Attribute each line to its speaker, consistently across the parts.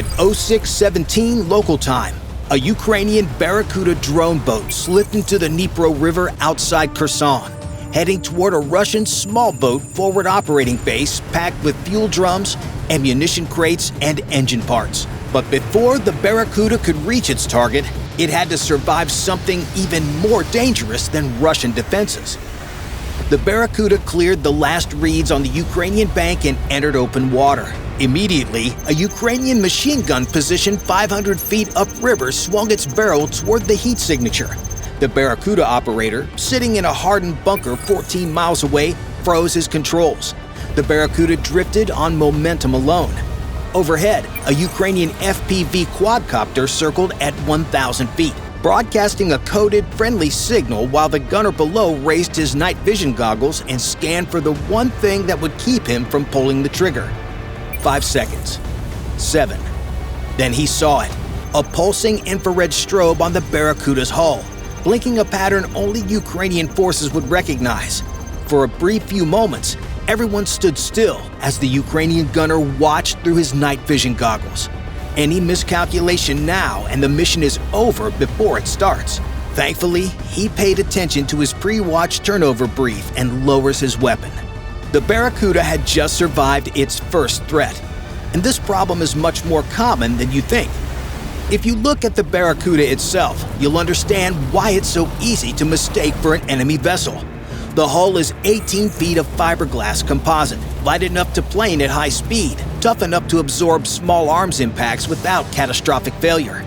Speaker 1: At 06:17 local time, a Ukrainian Barracuda drone boat slipped into the Dnipro River outside Kherson, heading toward a Russian small boat forward operating base packed with fuel drums, ammunition crates, and engine parts. But before the Barracuda could reach its target, it had to survive something even more dangerous than Russian defenses. The Barracuda cleared the last reeds on the Ukrainian bank and entered open water. Immediately, a Ukrainian machine gun positioned 500 feet upriver swung its barrel toward the heat signature. The Barracuda operator, sitting in a hardened bunker 14 miles away, froze his controls. The Barracuda drifted on momentum alone. Overhead, a Ukrainian FPV quadcopter circled at 1,000 feet, broadcasting a coded friendly signal while the gunner below raised his night vision goggles and scanned for the one thing that would keep him from pulling the trigger. 5 seconds. 7. Then he saw it, a pulsing infrared strobe on the Barracuda's hull, blinking a pattern only Ukrainian forces would recognize. For a brief few moments, everyone stood still as the Ukrainian gunner watched through his night vision goggles. Any miscalculation now and the mission is over before it starts. Thankfully, he paid attention to his pre-watch turnover brief and lowers his weapon. The Barracuda had just survived its first threat, and this problem is much more common than you think. If you look at the Barracuda itself, you'll understand why it's so easy to mistake for an enemy vessel. The hull is 18 feet of fiberglass composite, light enough to plane at high speed, tough enough to absorb small arms impacts without catastrophic failure.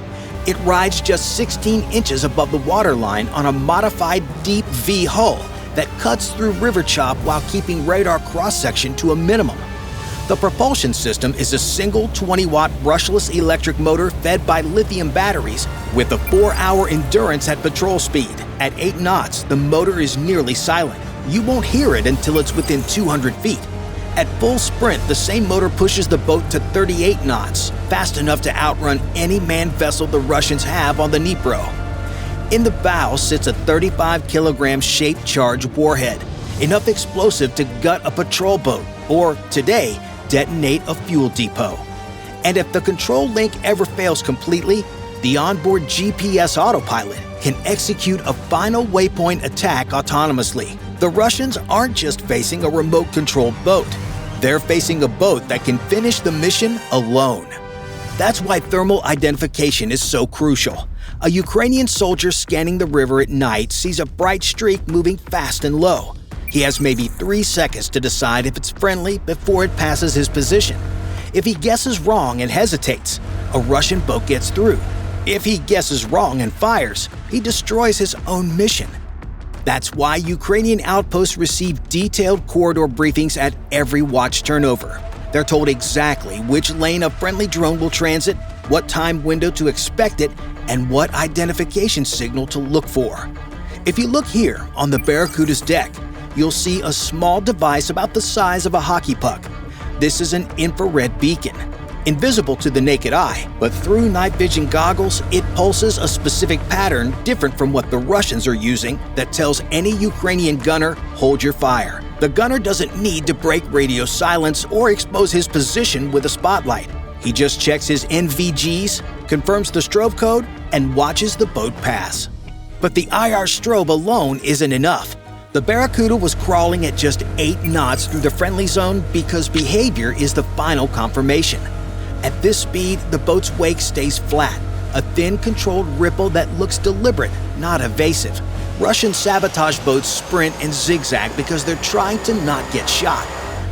Speaker 1: It rides just 16 inches above the waterline on a modified deep V hull that cuts through river chop while keeping radar cross-section to a minimum. The propulsion system is a single 20-watt brushless electric motor fed by lithium batteries with a 4-hour endurance at patrol speed. At 8 knots, the motor is nearly silent. You won't hear it until it's within 200 feet. At full sprint, the same motor pushes the boat to 38 knots, fast enough to outrun any manned vessel the Russians have on the Dnipro. In the bow sits a 35-kilogram shaped charge warhead, enough explosive to gut a patrol boat, or, today, detonate a fuel depot. And if the control link ever fails completely, the onboard GPS autopilot can execute a final waypoint attack autonomously. The Russians aren't just facing a remote-controlled boat. They're facing a boat that can finish the mission alone. That's why thermal identification is so crucial. A Ukrainian soldier scanning the river at night sees a bright streak moving fast and low. He has maybe 3 seconds to decide if it's friendly before it passes his position. If he guesses wrong and hesitates, a Russian boat gets through. If he guesses wrong and fires, he destroys his own mission. That's why Ukrainian outposts receive detailed corridor briefings at every watch turnover. They're told exactly which lane a friendly drone will transit, what time window to expect it, and what identification signal to look for. If you look here on the Barracuda's deck, you'll see a small device about the size of a hockey puck. This is an infrared beacon, invisible to the naked eye, but through night vision goggles, it pulses a specific pattern different from what the Russians are using that tells any Ukrainian gunner, hold your fire. The gunner doesn't need to break radio silence or expose his position with a spotlight. He just checks his NVGs, confirms the strobe code, and watches the boat pass. But the IR strobe alone isn't enough. The Barracuda was crawling at just 8 knots through the friendly zone because behavior is the final confirmation. At this speed, the boat's wake stays flat, a thin, controlled ripple that looks deliberate, not evasive. Russian sabotage boats sprint and zigzag because they're trying to not get shot.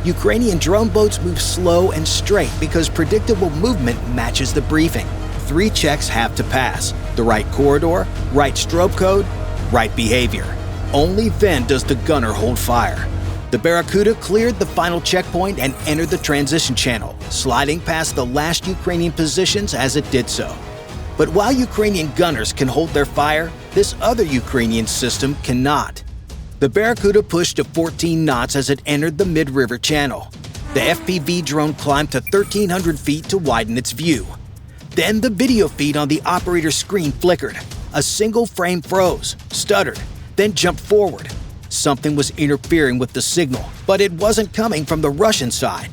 Speaker 1: Ukrainian drone boats move slow and straight because predictable movement matches the briefing. 3 checks have to pass: the right corridor, right strobe code, right behavior. Only then does the gunner hold fire. The Barracuda cleared the final checkpoint and entered the transition channel, sliding past the last Ukrainian positions as it did so. But while Ukrainian gunners can hold their fire, this other Ukrainian system cannot. The Barracuda pushed to 14 knots as it entered the mid-river channel. The FPV drone climbed to 1,300 feet to widen its view. Then the video feed on the operator's screen flickered. A single frame froze, stuttered, then jumped forward. Something was interfering with the signal, but it wasn't coming from the Russian side.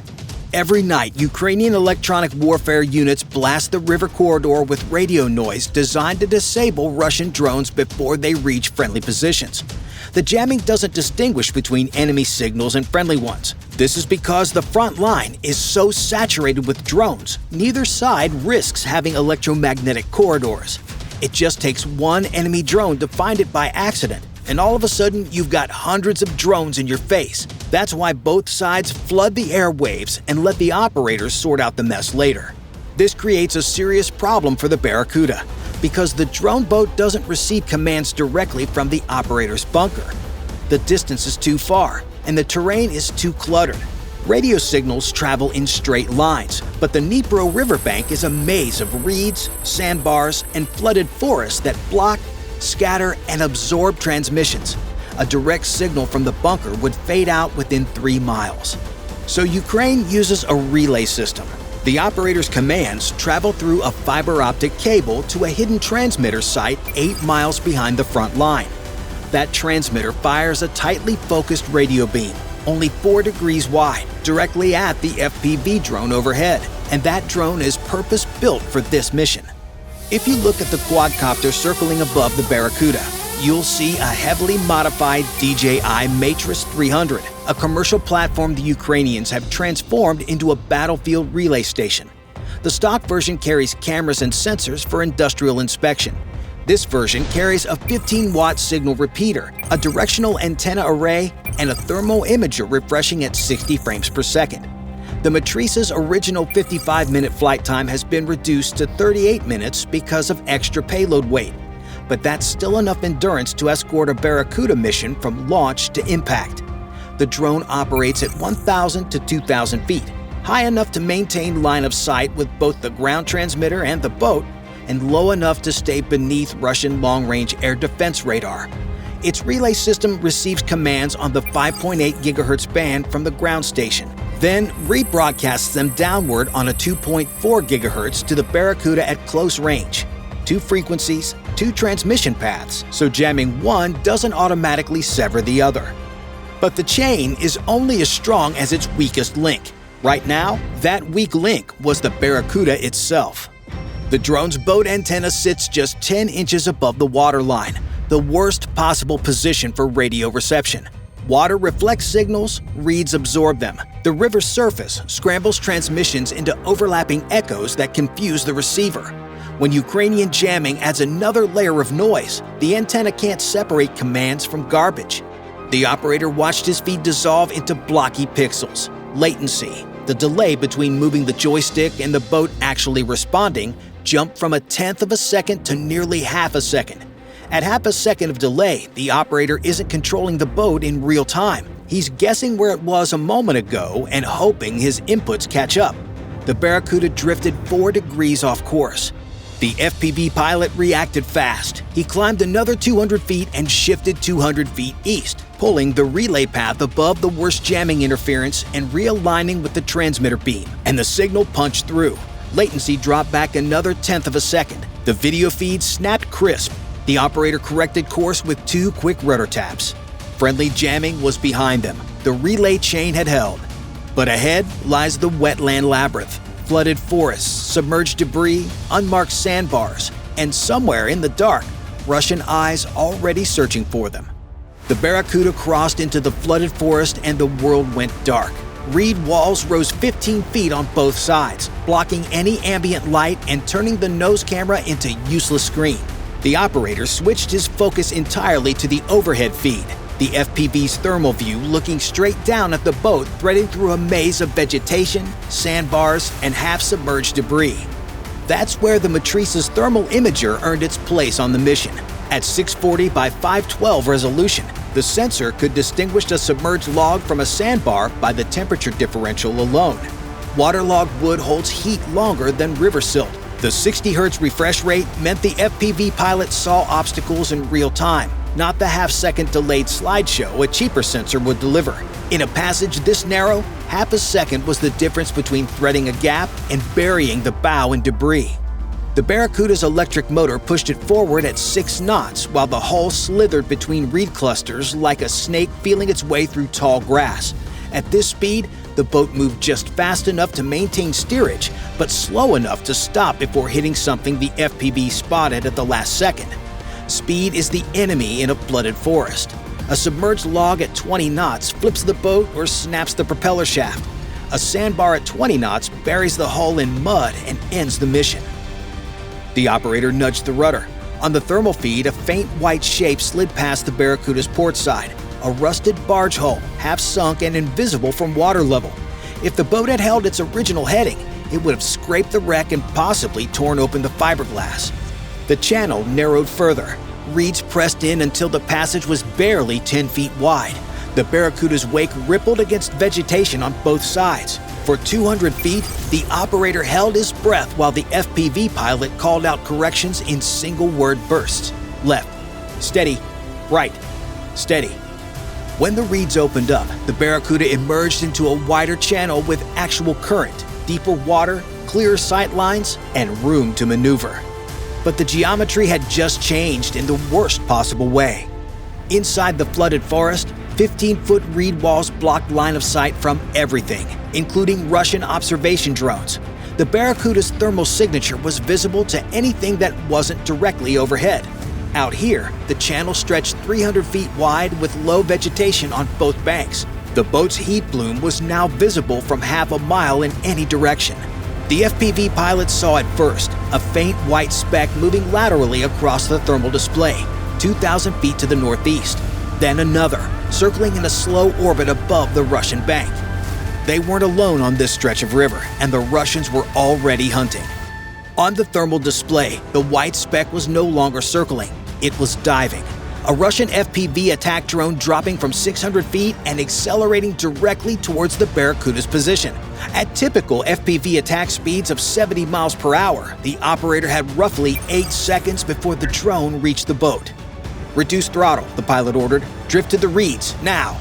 Speaker 1: Every night, Ukrainian electronic warfare units blast the river corridor with radio noise designed to disable Russian drones before they reach friendly positions. The jamming doesn't distinguish between enemy signals and friendly ones. This is because the front line is so saturated with drones, neither side risks having electromagnetic corridors. It just takes one enemy drone to find it by accident, and all of a sudden you've got hundreds of drones in your face. That's why both sides flood the airwaves and let the operators sort out the mess later. This creates a serious problem for the Barracuda, because the drone boat doesn't receive commands directly from the operator's bunker. The distance is too far, and the terrain is too cluttered. Radio signals travel in straight lines, but the Dnipro River bank is a maze of reeds, sandbars, and flooded forests that block, scatter, and absorb transmissions. A direct signal from the bunker would fade out within 3 miles. So Ukraine uses a relay system. The operator's commands travel through a fiber optic cable to a hidden transmitter site 8 miles behind the front line. That transmitter fires a tightly focused radio beam, only 4 degrees wide, directly at the FPV drone overhead, and that drone is purpose-built for this mission. If you look at the quadcopter circling above the Barracuda, you'll see a heavily modified DJI Matrice 300, a commercial platform the Ukrainians have transformed into a battlefield relay station. The stock version carries cameras and sensors for industrial inspection. This version carries a 15-watt signal repeater, a directional antenna array, and a thermal imager refreshing at 60 frames per second. The Matrice's original 55-minute flight time has been reduced to 38 minutes because of extra payload weight, but that's still enough endurance to escort a Barracuda mission from launch to impact. The drone operates at 1,000 to 2,000 feet, high enough to maintain line of sight with both the ground transmitter and the boat, and low enough to stay beneath Russian long-range air defense radar. Its relay system receives commands on the 5.8 GHz band from the ground station, then rebroadcasts them downward on a 2.4 GHz to the Barracuda at close range. 2 frequencies, 2 transmission paths, so jamming one doesn't automatically sever the other. But the chain is only as strong as its weakest link. Right now, that weak link was the Barracuda itself. The drone's boat antenna sits just 10 inches above the waterline, the worst possible position for radio reception. Water reflects signals, reeds absorb them. The river's surface scrambles transmissions into overlapping echoes that confuse the receiver. When Ukrainian jamming adds another layer of noise, the antenna can't separate commands from garbage. The operator watched his feed dissolve into blocky pixels. Latency, the delay between moving the joystick and the boat actually responding, jumped from 1/10 of a second to nearly half a second. At half a second of delay, the operator isn't controlling the boat in real time. He's guessing where it was a moment ago and hoping his inputs catch up. The Barracuda drifted 4 degrees off course. The FPV pilot reacted fast. He climbed another 200 feet and shifted 200 feet east, pulling the relay path above the worst jamming interference and realigning with the transmitter beam, and the signal punched through. Latency dropped back another 1/10 of a second. The video feed snapped crisp. The operator corrected course with 2 quick rudder taps. Friendly jamming was behind them. The relay chain had held. But ahead lies the wetland labyrinth. Flooded forests, submerged debris, unmarked sandbars, and somewhere in the dark, Russian eyes already searching for them. The Barracuda crossed into the flooded forest and the world went dark. Reed walls rose 15 feet on both sides, blocking any ambient light and turning the nose camera into useless screen. The operator switched his focus entirely to the overhead feed, the FPV's thermal view looking straight down at the boat threading through a maze of vegetation, sandbars, and half-submerged debris. That's where the Matrice's thermal imager earned its place on the mission. At 640 by 512 resolution, the sensor could distinguish a submerged log from a sandbar by the temperature differential alone. Waterlogged wood holds heat longer than river silt. The 60 Hz refresh rate meant the FPV pilot saw obstacles in real time, not the half-second delayed slideshow a cheaper sensor would deliver. In a passage this narrow, half a second was the difference between threading a gap and burying the bow in debris. The Barracuda's electric motor pushed it forward at 6 knots while the hull slithered between reed clusters like a snake feeling its way through tall grass. At this speed, the boat moved just fast enough to maintain steerage, but slow enough to stop before hitting something the FPV spotted at the last second. Speed is the enemy in a flooded forest. A submerged log at 20 knots flips the boat or snaps the propeller shaft. A sandbar at 20 knots buries the hull in mud and ends the mission. The operator nudged the rudder. On the thermal feed, a faint white shape slid past the Barracuda's port side, a rusted barge hull, half sunk and invisible from water level. If the boat had held its original heading, it would have scraped the wreck and possibly torn open the fiberglass. The channel narrowed further. Reeds pressed in until the passage was barely 10 feet wide. The Barracuda's wake rippled against vegetation on both sides. For 200 feet, the operator held his breath while the FPV pilot called out corrections in single-word bursts. Left, steady, right, steady. When the reeds opened up, the Barracuda emerged into a wider channel with actual current, deeper water, clearer sight lines, and room to maneuver. But the geometry had just changed in the worst possible way. Inside the flooded forest, 15-foot reed walls blocked line of sight from everything, including Russian observation drones. The Barracuda's thermal signature was visible to anything that wasn't directly overhead. Out here, the channel stretched 300 feet wide with low vegetation on both banks. The boat's heat plume was now visible from half a mile in any direction. The FPV pilot saw it first, a faint white speck moving laterally across the thermal display, 2,000 feet to the northeast. Then another, circling in a slow orbit above the Russian bank. They weren't alone on this stretch of river, and the Russians were already hunting. On the thermal display, the white speck was no longer circling. It was diving. A Russian FPV attack drone dropping from 600 feet and accelerating directly towards the Barracuda's position. At typical FPV attack speeds of 70 miles per hour, the operator had roughly 8 seconds before the drone reached the boat. "Reduce throttle," the pilot ordered. "Drift to the reeds, now."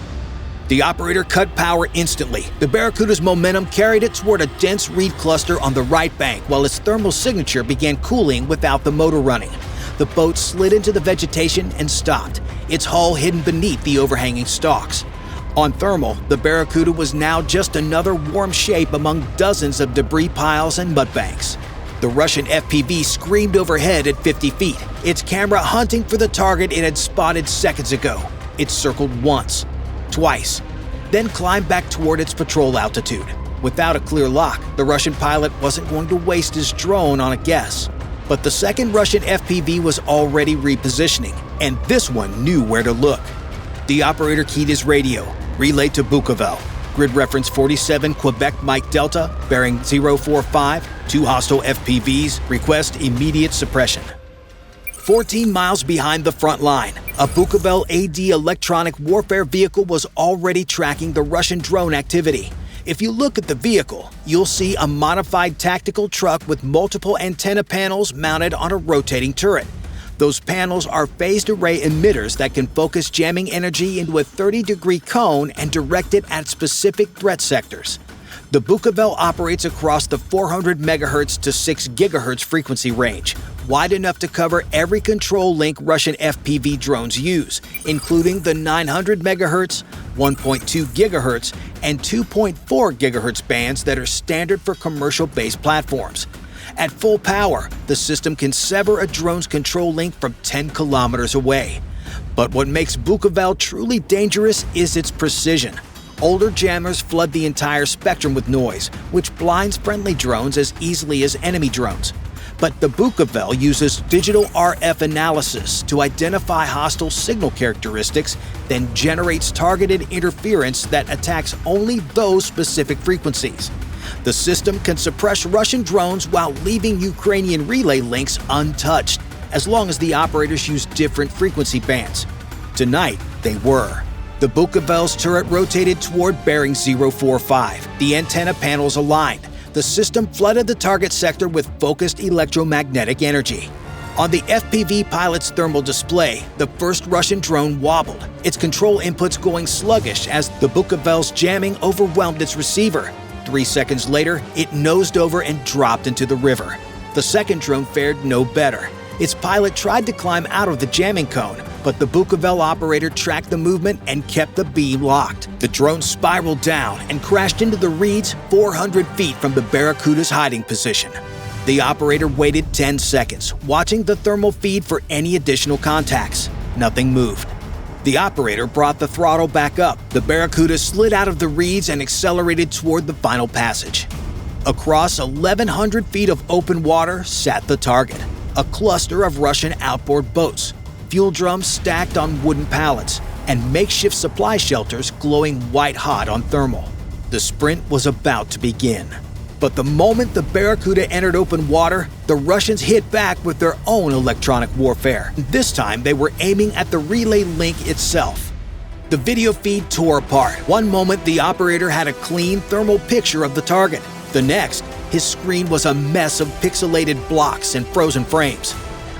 Speaker 1: The operator cut power instantly. The Barracuda's momentum carried it toward a dense reed cluster on the right bank while its thermal signature began cooling without the motor running. The boat slid into the vegetation and stopped, its hull hidden beneath the overhanging stalks. On thermal, the Barracuda was now just another warm shape among dozens of debris piles and mudbanks. The Russian FPV screamed overhead at 50 feet, its camera hunting for the target it had spotted seconds ago. It circled once, twice, then climbed back toward its patrol altitude. Without a clear lock, the Russian pilot wasn't going to waste his drone on a guess. But the second Russian FPV was already repositioning, and this one knew where to look. The operator keyed his radio, relayed to Bukovel. Grid reference 47 Quebec Mike Delta, bearing 045, 2 hostile FPVs, request immediate suppression. 14 miles behind the front line, a Bukovel-AD electronic warfare vehicle was already tracking the Russian drone activity. If you look at the vehicle, you'll see a modified tactical truck with multiple antenna panels mounted on a rotating turret. Those panels are phased array emitters that can focus jamming energy into a 30-degree cone and direct it at specific threat sectors. The Bukovel operates across the 400 MHz to 6 GHz frequency range, wide enough to cover every control link Russian FPV drones use, including the 900 MHz, 1.2 GHz, and 2.4 GHz bands that are standard for commercial-based platforms. At full power, the system can sever a drone's control link from 10 kilometers away. But what makes Bukovel truly dangerous is its precision. Older jammers flood the entire spectrum with noise, which blinds friendly drones as easily as enemy drones. But the Bukovel uses digital RF analysis to identify hostile signal characteristics, then generates targeted interference that attacks only those specific frequencies. The system can suppress Russian drones while leaving Ukrainian relay links untouched, as long as the operators use different frequency bands. Tonight, they were. The Bukovel's turret rotated toward bearing 045, the antenna panels aligned. The system flooded the target sector with focused electromagnetic energy. On the FPV pilot's thermal display, the first Russian drone wobbled, its control inputs going sluggish as the Bukovel's jamming overwhelmed its receiver. 3 seconds later, it nosed over and dropped into the river. The second drone fared no better. Its pilot tried to climb out of the jamming cone, but the Bukovel operator tracked the movement and kept the beam locked. The drone spiraled down and crashed into the reeds 400 feet from the Barracuda's hiding position. The operator waited 10 seconds, watching the thermal feed for any additional contacts. Nothing moved. The operator brought the throttle back up. The Barracuda slid out of the reeds and accelerated toward the final passage. Across 1,100 feet of open water sat the target, a cluster of Russian outboard boats, fuel drums stacked on wooden pallets, and makeshift supply shelters glowing white-hot on thermal. The sprint was about to begin. But the moment the Barracuda entered open water, the Russians hit back with their own electronic warfare. This time, they were aiming at the relay link itself. The video feed tore apart. One moment, the operator had a clean thermal picture of the target. The next, his screen was a mess of pixelated blocks and frozen frames.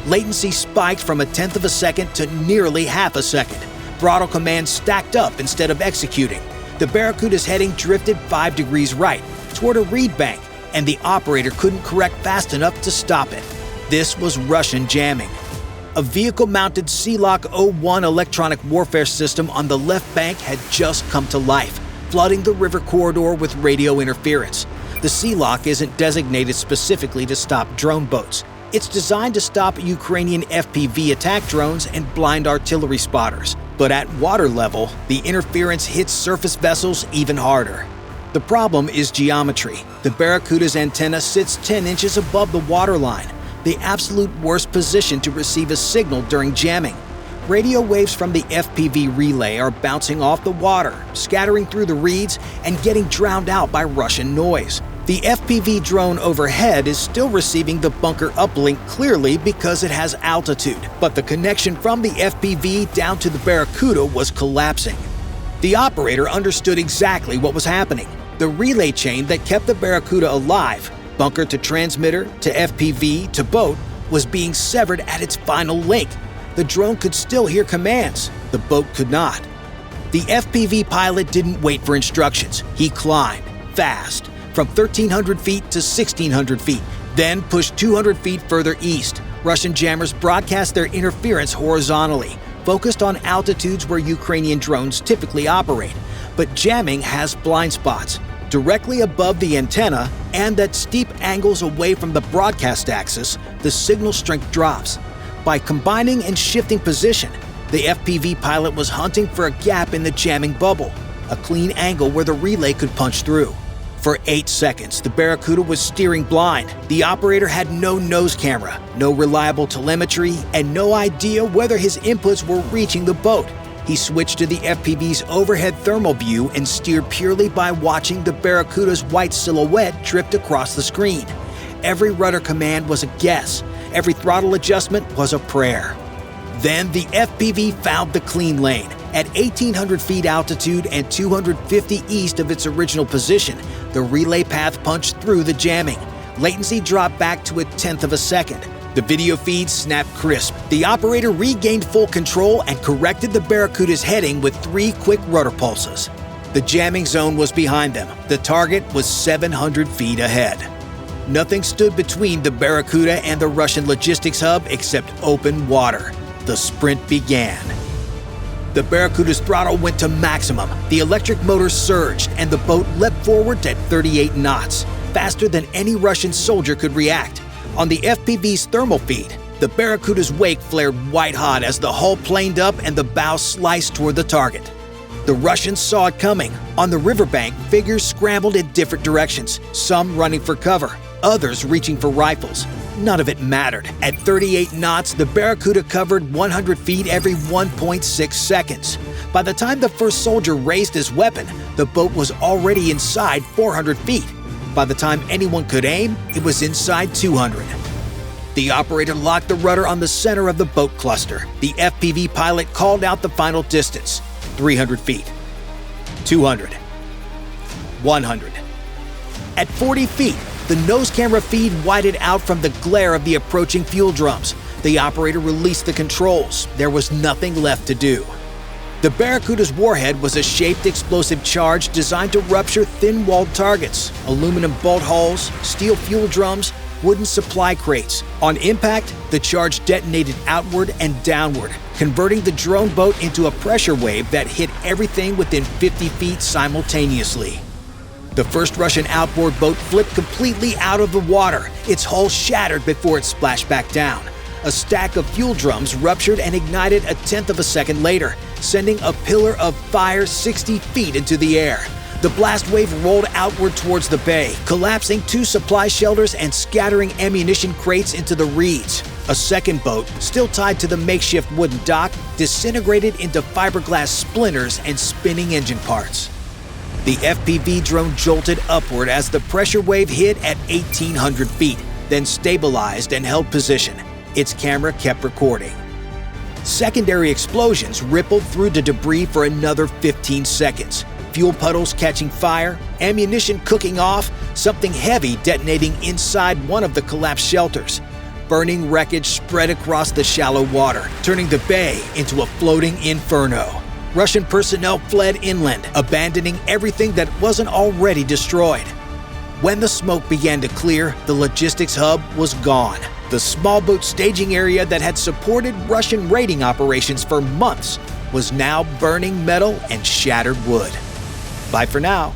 Speaker 1: Latency spiked from 1/10 of a second to nearly half a second. Throttle commands stacked up instead of executing. The Barracuda's heading drifted 5 degrees right, toward a reed bank, and the operator couldn't correct fast enough to stop it. This was Russian jamming. A vehicle-mounted CLOC-01 electronic warfare system on the left bank had just come to life, flooding the river corridor with radio interference. The CLOC isn't designated specifically to stop drone boats. It's designed to stop Ukrainian FPV attack drones and blind artillery spotters. But at water level, the interference hits surface vessels even harder. The problem is geometry. The Barracuda's antenna sits 10 inches above the waterline, the absolute worst position to receive a signal during jamming. Radio waves from the FPV relay are bouncing off the water, scattering through the reeds, and getting drowned out by Russian noise. The FPV drone overhead is still receiving the bunker uplink clearly because it has altitude, but the connection from the FPV down to the Barracuda was collapsing. The operator understood exactly what was happening. The relay chain that kept the Barracuda alive, bunker to transmitter to FPV to boat, was being severed at its final link. The drone could still hear commands. The boat could not. The FPV pilot didn't wait for instructions. He climbed, fast, from 1,300 feet to 1,600 feet, then pushed 200 feet further east. Russian jammers broadcast their interference horizontally, focused on altitudes where Ukrainian drones typically operate. But jamming has blind spots, directly above the antenna and at steep angles away from the broadcast axis. The signal strength drops. By combining and shifting position, the FPV pilot was hunting for a gap in the jamming bubble, a clean angle where the relay could punch through. For 8 seconds, the Barracuda was steering blind. The operator had no nose camera, no reliable telemetry, and no idea whether his inputs were reaching the boat. He switched to the FPV's overhead thermal view and steered purely by watching the Barracuda's white silhouette drift across the screen. Every rudder command was a guess. Every throttle adjustment was a prayer. Then the FPV found the clean lane. At 1,800 feet altitude and 250 east of its original position, the relay path punched through the jamming. Latency dropped back to 1/10 of a second. The video feed snapped crisp. The operator regained full control and corrected the Barracuda's heading with 3 quick rudder pulses. The jamming zone was behind them. The target was 700 feet ahead. Nothing stood between the Barracuda and the Russian logistics hub except open water. The sprint began. The Barracuda's throttle went to maximum. The electric motor surged, and the boat leapt forward at 38 knots, faster than any Russian soldier could react. On the FPV's thermal feed, the Barracuda's wake flared white-hot as the hull planed up and the bow sliced toward the target. The Russians saw it coming. On the riverbank, figures scrambled in different directions, some running for cover, others reaching for rifles. None of it mattered. At 38 knots, the Barracuda covered 100 feet every 1.6 seconds. By the time the first soldier raised his weapon, the boat was already inside 400 feet. By the time anyone could aim, it was inside 200. The operator locked the rudder on the center of the boat cluster. The FPV pilot called out the final distance: 300 feet, 200, 100. At 40 feet, the nose camera feed widened out from the glare of the approaching fuel drums. The operator released the controls. There was nothing left to do. The Barracuda's warhead was a shaped explosive charge designed to rupture thin-walled targets, aluminum bolt hulls, steel fuel drums, wooden supply crates. On impact, the charge detonated outward and downward, converting the drone boat into a pressure wave that hit everything within 50 feet simultaneously. The first Russian outboard boat flipped completely out of the water, its hull shattered before it splashed back down. A stack of fuel drums ruptured and ignited a tenth of a second later, sending a pillar of fire 60 feet into the air. The blast wave rolled outward towards the bay, collapsing 2 supply shelters and scattering ammunition crates into the reeds. A second boat, still tied to the makeshift wooden dock, disintegrated into fiberglass splinters and spinning engine parts. The FPV drone jolted upward as the pressure wave hit at 1,800 feet, then stabilized and held position. Its camera kept recording. Secondary explosions rippled through the debris for another 15 seconds. Fuel puddles catching fire, ammunition cooking off, something heavy detonating inside one of the collapsed shelters. Burning wreckage spread across the shallow water, turning the bay into a floating inferno. Russian personnel fled inland, abandoning everything that wasn't already destroyed. When the smoke began to clear, the logistics hub was gone. The small boat staging area that had supported Russian raiding operations for months was now burning metal and shattered wood. Bye for now.